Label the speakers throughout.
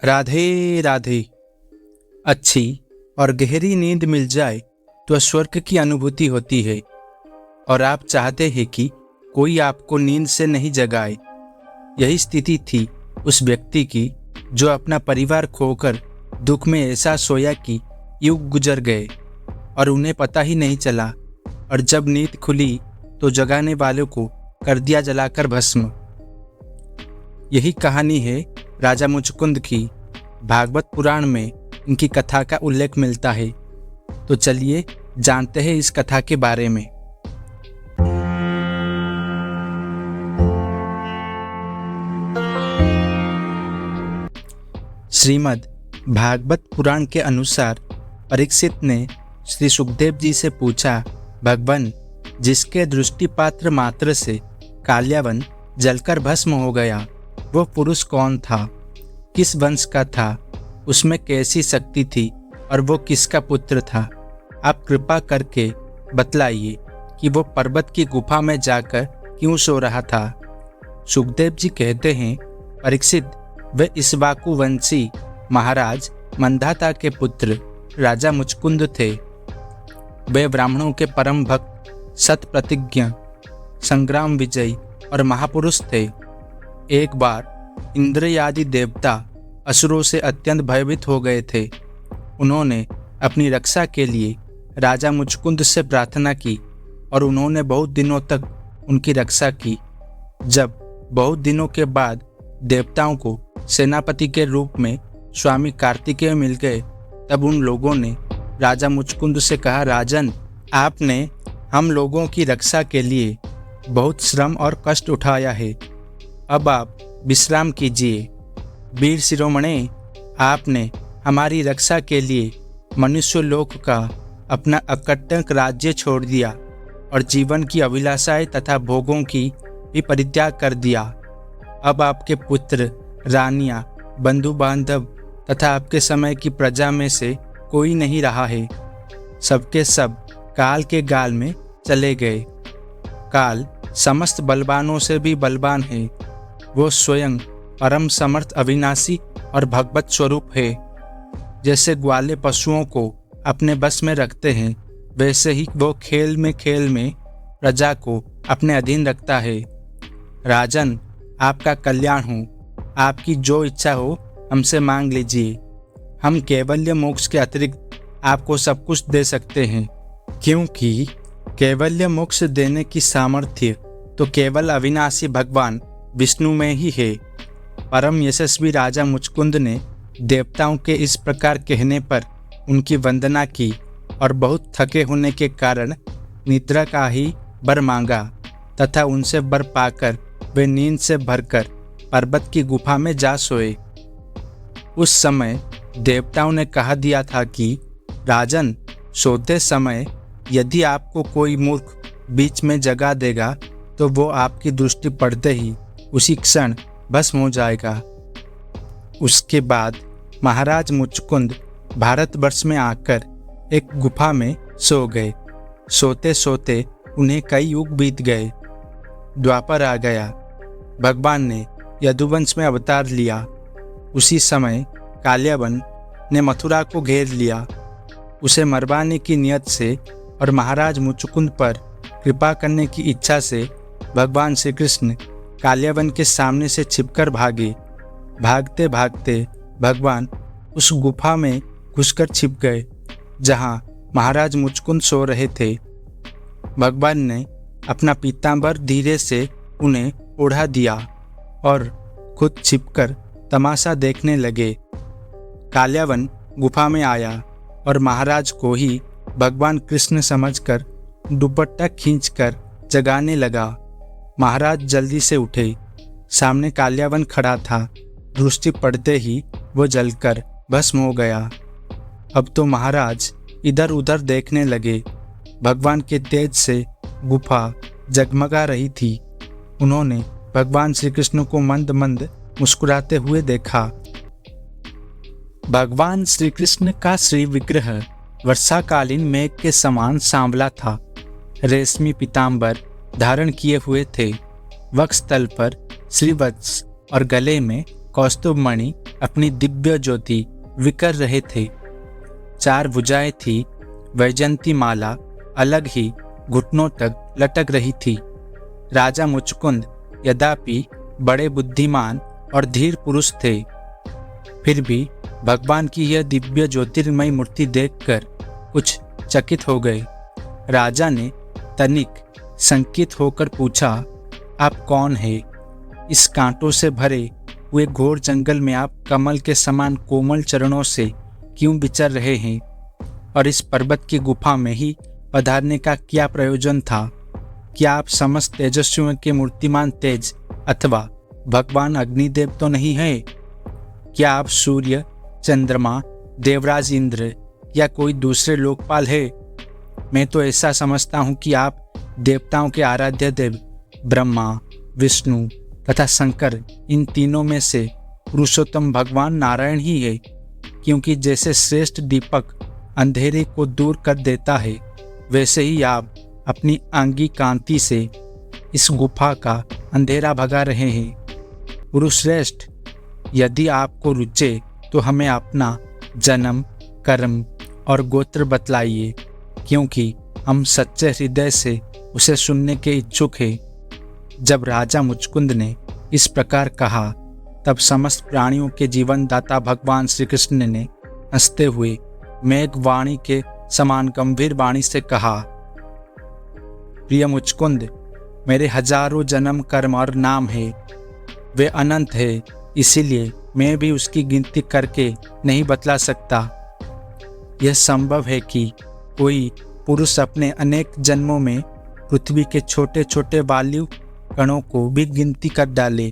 Speaker 1: राधे राधे। अच्छी और गहरी नींद मिल जाए तो स्वर्ग की अनुभूति होती है और आप चाहते हैं कि कोई आपको नींद से नहीं जगाए। यही स्थिति थी उस व्यक्ति की जो अपना परिवार खोकर दुख में ऐसा सोया कि युग गुजर गए और उन्हें पता ही नहीं चला, और जब नींद खुली तो जगाने वालों को कर दिया जलाकर भस्म। यही कहानी है राजा मुचकुंद की। भागवत पुराण में इनकी कथा का उल्लेख मिलता है। तो चलिए जानते हैं इस कथा के बारे में। श्रीमद् भागवत पुराण के अनुसार परीक्षित ने श्री सुखदेव जी से पूछा, भगवान, जिसके दृष्टिपात्र मात्र से काल्यावन जलकर भस्म हो गया, वो पुरुष कौन था? किस वंश का था? उसमें कैसी शक्ति थी और वो किसका पुत्र था? आप कृपा करके बतलाइए कि वो पर्वत की गुफा में जाकर क्यों सो रहा था। सुखदेव जी कहते हैं, परीक्षित, वे इक्ष्वाकु वंशी महाराज मंधाता के पुत्र राजा मुचकुंद थे। वे ब्राह्मणों के परम भक्त, सत प्रतिज्ञ, संग्राम विजयी और महापुरुष थे। एक बार इंद्र आदि देवता असुरों से अत्यंत भयभीत हो गए थे। उन्होंने अपनी रक्षा के लिए राजा मुचकुंद से प्रार्थना की और उन्होंने बहुत दिनों तक उनकी रक्षा की। जब बहुत दिनों के बाद देवताओं को सेनापति के रूप में स्वामी कार्तिकेय मिल गए, तब उन लोगों ने राजा मुचकुंद से कहा, राजन, आपने हम लोगों की रक्षा के लिए बहुत श्रम और कष्ट उठाया है, अब आप विश्राम कीजिए। वीर शिरोमणे, आपने हमारी रक्षा के लिए मनुष्य लोक का अपना अकंटक राज्य छोड़ दिया और जीवन की अभिलाषाएं तथा भोगों की भी परित्याग कर दिया। अब आपके पुत्र, रानियां, बंधु बांधव तथा आपके समय की प्रजा में से कोई नहीं रहा है। सबके सब काल के गाल में चले गए। काल समस्त बलवानों से भी बलवान है। वो स्वयं परम समर्थ, अविनाशी और भगवत स्वरूप है। जैसे ग्वाले पशुओं को अपने बस में रखते हैं, वैसे ही वो खेल में प्रजा को अपने अधीन रखता है। राजन, आपका कल्याण हो। आपकी जो इच्छा हो हमसे मांग लीजिए। हम कैवल्य मोक्ष के अतिरिक्त आपको सब कुछ दे सकते हैं, क्योंकि कैवल्य मोक्ष देने की सामर्थ्य तो केवल अविनाशी भगवान विष्णु में ही है। परम यशस्वी राजा मुचकुंद ने देवताओं के इस प्रकार कहने पर उनकी वंदना की और बहुत थके होने के कारण निद्रा का ही वर मांगा तथा उनसे वर पाकर वे नींद से भरकर पर्वत की गुफा में जा सोए। उस समय देवताओं ने कहा दिया था कि राजन, सोते समय यदि आपको कोई मूर्ख बीच में जगा देगा तो वो आपकी दृष्टि पड़ते ही उसी क्षण भस्म हो जाएगा। उसके बाद महाराज मुचकुंद भारतवर्ष में आकर एक गुफा में सो गए। सोते सोते उन्हें कई युग बीत गए। द्वापर आ गया। भगवान ने यदुवंश में अवतार लिया। उसी समय काल्यावन ने मथुरा को घेर लिया। उसे मरवाने की नियत से और महाराज मुचकुंद पर कृपा करने की इच्छा से भगवान श्री कृष्ण काल्यावन के सामने से छिपकर भागे। भागते भागते भगवान उस गुफा में घुसकर छिप गए जहां महाराज मुचकुंद सो रहे थे। भगवान ने अपना पीतांबर धीरे से उन्हें ओढ़ा दिया और खुद छिपकर तमाशा देखने लगे। काल्यावन गुफा में आया और महाराज को ही भगवान कृष्ण समझकर दुपट्टा खींचकर जगाने लगा। महाराज जल्दी से उठे। सामने काल्यावन खड़ा था। दृष्टि पड़ते ही वो जलकर भस्म हो गया। अब तो महाराज इधर उधर देखने लगे। भगवान के तेज से गुफा जगमगा रही थी। उन्होंने भगवान श्री कृष्ण को मंद मंद मुस्कुराते हुए देखा। भगवान श्री कृष्ण का श्री विग्रह वर्षाकालीन मेघ के समान सांवला था। रेशमी पीतांबर धारण किए हुए थे। वक्षस्थल पर श्रीवत्स और गले में कौस्तुभमणि अपनी दिव्य ज्योति विकर रहे थे। 4 भुजाएं थी। वैजयंती माला अलग ही घुटनों तक लटक रही थी। राजा मुचकुंद यद्यपि बड़े बुद्धिमान और धीर पुरुष थे, फिर भी भगवान की यह दिव्य ज्योतिर्मयी मूर्ति देखकर कुछ चकित हो गए। राजा ने तनिक संकित होकर पूछा, आप कौन है? इस कांटों से भरे हुए घोर जंगल में आप कमल के समान कोमल चरणों से क्यों विचर रहे हैं? और इस पर्वत की गुफा में ही पधारने का क्या प्रयोजन था? क्या आप समस्त तेजस्वियों के मूर्तिमान तेज अथवा भगवान अग्निदेव तो नहीं है? क्या आप सूर्य, चंद्रमा, देवराज इंद्र या कोई दूसरे लोकपाल है? मैं तो ऐसा समझता हूँ कि आप देवताओं के आराध्य देव ब्रह्मा, विष्णु तथा शंकर, इन तीनों में से पुरुषोत्तम भगवान नारायण ही है। क्योंकि जैसे श्रेष्ठ दीपक अंधेरे को दूर कर देता है, वैसे ही आप अपनी आंगी कांति से इस गुफा का अंधेरा भगा रहे हैं। पुरुषश्रेष्ठ, यदि आपको रुचे तो हमें अपना जन्म, कर्म और गोत्र बतलाइए, क्योंकि हम सच्चे हृदय से उसे सुनने के इच्छुक हैं। जब राजा मुचकुंद ने इस प्रकार कहा, तब समस्त प्राणियों के जीवन दाता भगवान श्री कृष्ण ने हंसते हुए मेघवाणी के समान गंभीर वाणी से कहा, प्रिय मुचकुंद, मेरे हजारों जन्म, कर्म और नाम है। वे अनंत है, इसीलिए मैं भी उसकी गिनती करके नहीं बतला सकता। यह संभव है कि कोई पुरुष अपने अनेक जन्मों में पृथ्वी के छोटे छोटे वायु कणों को भी गिनती कर डाले,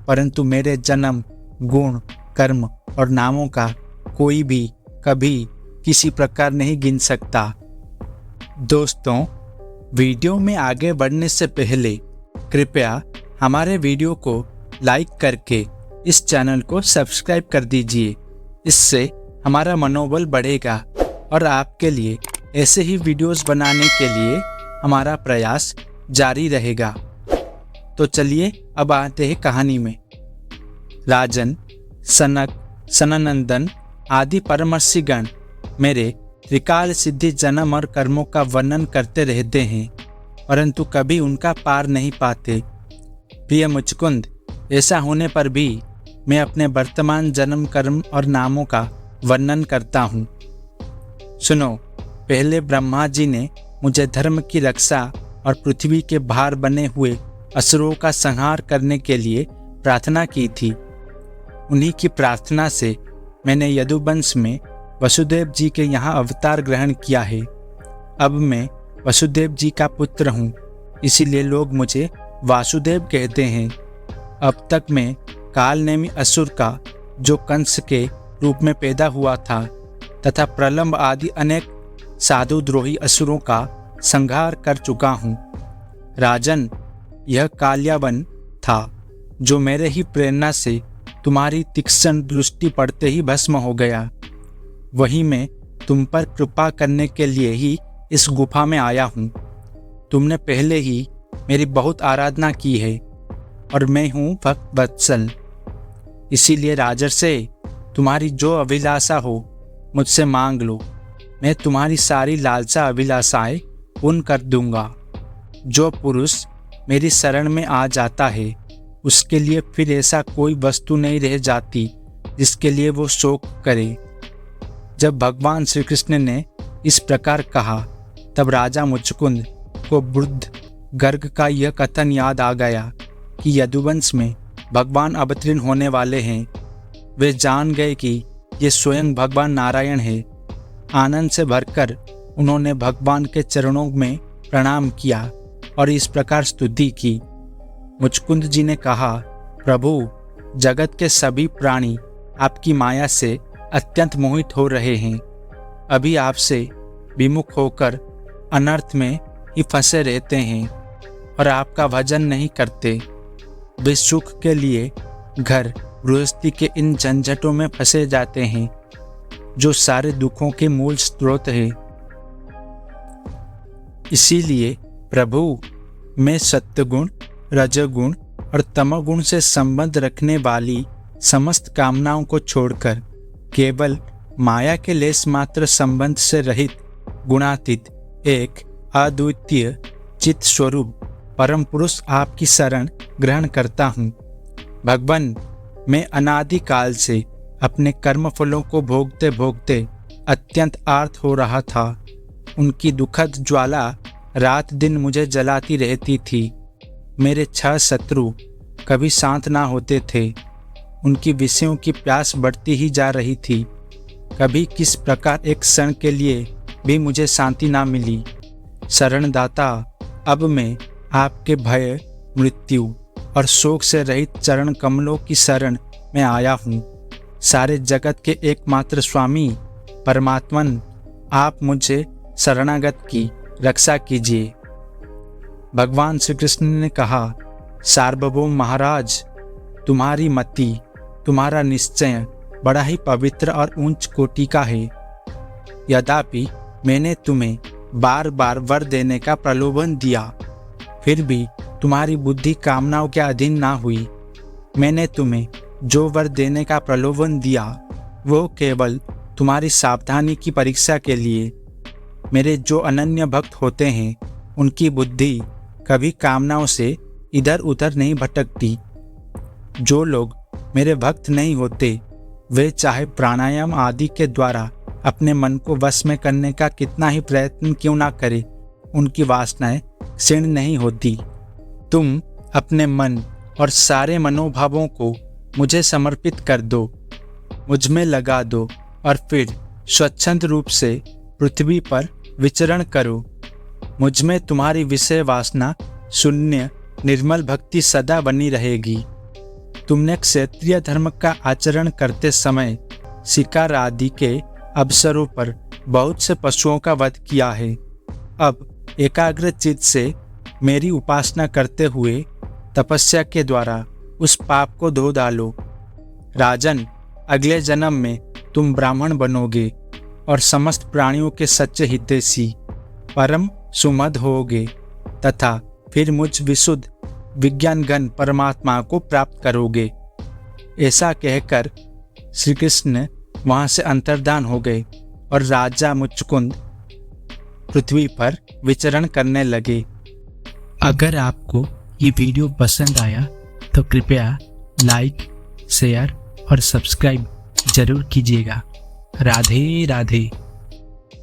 Speaker 1: परंतु मेरे जन्म, गुण, कर्म और नामों का कोई भी कभी किसी प्रकार नहीं गिन सकता। दोस्तों, वीडियो में आगे बढ़ने से पहले कृपया हमारे वीडियो को लाइक करके इस चैनल को सब्सक्राइब कर दीजिए। इससे हमारा मनोबल बढ़ेगा और आपके लिए ऐसे ही वीडियोस बनाने के लिए हमारा प्रयास जारी रहेगा। तो चलिए अब आते हैं कहानी में। राजन, सनक, सननंदन आदि परमर्षिगण मेरे त्रिकाल सिद्धि जन्म और कर्मों का वर्णन करते रहते हैं, परंतु कभी उनका पार नहीं पाते। प्रिय मुचकुंद, ऐसा होने पर भी मैं अपने वर्तमान जन्म, कर्म और नामों का वर्णन करता हूँ। सुनो, पहले ब्रह्मा जी ने मुझे धर्म की रक्षा और पृथ्वी के भार बने हुए असुरों का संहार करने के लिए प्रार्थना की थी। उन्हीं की प्रार्थना से मैंने यदुवंश में वसुदेव जी के यहाँ अवतार ग्रहण किया है। अब मैं वसुदेव जी का पुत्र हूँ, इसीलिए लोग मुझे वासुदेव कहते हैं। अब तक मैं कालनेमी असुर का, जो कंस के रूप में पैदा हुआ था, तथा प्रलंब आदि अनेक साधुद्रोही असुरों का संहार कर चुका हूँ। राजन, यह काल्यावन था जो मेरे ही प्रेरणा से तुम्हारी तीक्ष्ण दृष्टि पड़ते ही भस्म हो गया। वही मैं तुम पर कृपा करने के लिए ही इस गुफा में आया हूँ। तुमने पहले ही मेरी बहुत आराधना की है और मैं हूँ भक्त वत्सल। इसीलिए राजर्षे, तुम्हारी जो अभिलाषा हो मुझसे मांग लो। मैं तुम्हारी सारी लालसा अभिलाषाएं पूर्ण कर दूंगा। जो पुरुष मेरी शरण में आ जाता है, उसके लिए फिर ऐसा कोई वस्तु नहीं रह जाती जिसके लिए वो शोक करे। जब भगवान श्री कृष्ण ने इस प्रकार कहा, तब राजा मुचकुंद को वृद्ध गर्ग का यह कथन याद आ गया कि यदुवंश में भगवान अवतीर्ण होने वाले हैं। वे जान गए कि ये स्वयं भगवान नारायण है। आनंद से भरकर उन्होंने भगवान के चरणों में प्रणाम किया और इस प्रकार स्तुति की। मुचकुंद जी ने कहा, प्रभु, जगत के सभी प्राणी आपकी माया से अत्यंत मोहित हो रहे हैं। अभी आपसे विमुख होकर अनर्थ में ही फंसे रहते हैं और आपका भजन नहीं करते। वे सुख के लिए घर गृहस्थी के इन झंझटों में फंसे जाते हैं जो सारे दुखों के मूल स्रोत है। इसीलिए प्रभु, मैं सत्वगुण, रजोगुण और तमोगुण से संबंध रखने वाली समस्त कामनाओं को छोड़कर केवल माया के लेस मात्र संबंध से रहित गुणातीत एक अद्वितीय चित्त स्वरूप परम पुरुष आपकी शरण ग्रहण करता हूँ। भगवान, मैं अनादि काल से अपने कर्म फलों को भोगते भोगते अत्यंत आर्त हो रहा था। उनकी दुखद ज्वाला रात दिन मुझे जलाती रहती थी। मेरे 6 शत्रु कभी शांत ना होते थे। उनकी विषयों की प्यास बढ़ती ही जा रही थी। कभी किस प्रकार एक क्षण के लिए भी मुझे शांति ना मिली। शरणदाता, अब मैं आपके भय, मृत्यु और शोक से रहित चरण कमलों की शरण में आया हूँ। सारे जगत के एकमात्र स्वामी परमात्मन, आप मुझे शरणागत की रक्षा कीजिए। भगवान श्री कृष्ण ने कहा, सार्वभौम महाराज, तुम्हारी मति, तुम्हारा निश्चय बड़ा ही पवित्र और उच्च कोटि का है। यद्यपि मैंने तुम्हें बार बार वर देने का प्रलोभन दिया, फिर भी तुम्हारी बुद्धि कामनाओं के अधीन ना हुई। मैंने तुम्हें जो वर देने का प्रलोभन दिया वो केवल तुम्हारी सावधानी की परीक्षा के लिए। मेरे जो अनन्य भक्त होते हैं उनकी बुद्धि कभी कामनाओं से इधर उधर नहीं भटकती। जो लोग मेरे भक्त नहीं होते वे चाहे प्राणायाम आदि के द्वारा अपने मन को वश में करने का कितना ही प्रयत्न क्यों ना करें, उनकी वासनाएं क्षीण नहीं होती। तुम अपने मन और सारे मनोभावों को मुझे समर्पित कर दो, मुझ में लगा दो और फिर स्वच्छंद रूप से पृथ्वी पर विचरण करो। मुझ में तुम्हारी विषय वासना शून्य निर्मल भक्ति सदा बनी रहेगी। तुमने क्षत्रिय धर्म का आचरण करते समय शिकार आदि के अवसरों पर बहुत से पशुओं का वध किया है। अब एकाग्र चित्त से मेरी उपासना करते हुए तपस्या के द्वारा उस पाप को धो डालो। राजन, अगले जन्म में तुम ब्राह्मण बनोगे और समस्त प्राणियों के सच्चे हितैषी परम सुमध होगे तथा फिर मुझ विशुद्ध विज्ञानघन परमात्मा को प्राप्त करोगे। ऐसा कहकर श्री कृष्ण वहां से अंतर्धान हो गए और राजा मुचकुंद पृथ्वी पर विचरण करने लगे।
Speaker 2: अगर आपको ये वीडियो पसंद आया तो कृपया लाइक, शेयर और सब्सक्राइब जरूर कीजिएगा। राधे राधे।